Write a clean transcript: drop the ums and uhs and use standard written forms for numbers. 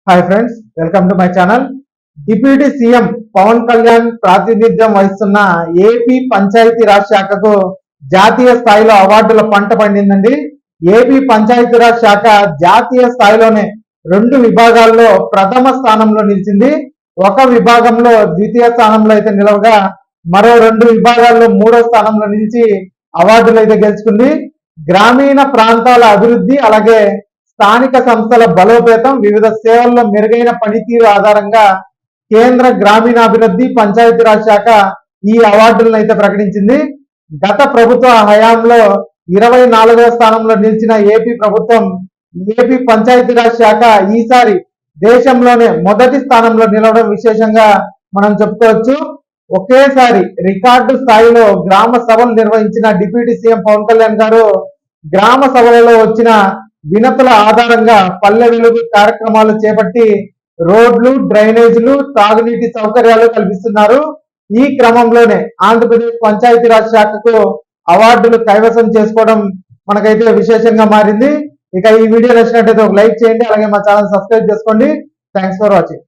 Hi friends, welcome to my channel. Deputy CM Pawan Kalyan ప్రాతినిధ్యం వహిస్తున్న AP Panchayati Raj శాఖకు జాతీయ స్థాయిలో అవార్డుల పంట పండిందండి. ఏపీ పంచాయతీరాజ్ శాఖ జాతీయ స్థాయిలోనే 2 విభాగాల్లో ప్రథమ స్థానంలో నిలిచింది. ఒక విభాగంలో ద్వితీయ స్థానంలో అయితే నిలవగా మరో 2 విభాగాల్లో 3వ స్థానంలో నిలిచి అవార్డులు అయితే గెలుచుకుంది. గ్రామీణ ప్రాంతాల అభివృద్ధి, అలాగే స్థానిక సంస్థల బలోపేతం, వివిధ సేవల్లో మెరుగైన పనితీరు ఆధారంగా కేంద్ర గ్రామీణాభివృద్ధి పంచాయతీరాజ్ శాఖ ఈ అవార్డులను అయితే ప్రకటించింది. గత ప్రభుత్వ హయాంలో 24వ స్థానంలో నిలిచిన ఏపీ ప్రభుత్వం ఏపీ పంచాయతీరాజ్ శాఖ ఈసారి దేశంలోనే మొదటి స్థానంలో నిలవడం విశేషంగా మనం చెప్పుకోవచ్చు. ఒకేసారి రికార్డు స్థాయిలో గ్రామ సభలు నిర్వహించిన డిప్యూటీ సీఎం పవన్ కళ్యాణ్ గారు గ్రామ సభలలో వచ్చిన వినతుల ఆధారంగా పల్లె వెలుగు కార్యక్రమాలు చేపట్టి రోడ్లు, డ్రైనేజీలు, తాగునీటి సౌకర్యాలు కల్పిస్తున్నారు. ఈ క్రమంలోనే ఆంధ్రప్రదేశ్ పంచాయతీరాజ్ శాఖకు అవార్డులు కైవసం చేసుకోవడం మనకైతే విశేషంగా మారింది. ఇక ఈ వీడియో నచ్చినట్లయితే ఒక లైక్ చేయండి, అలాగే మా ఛానల్ సబ్స్క్రైబ్ చేసుకోండి. Thanks for watching.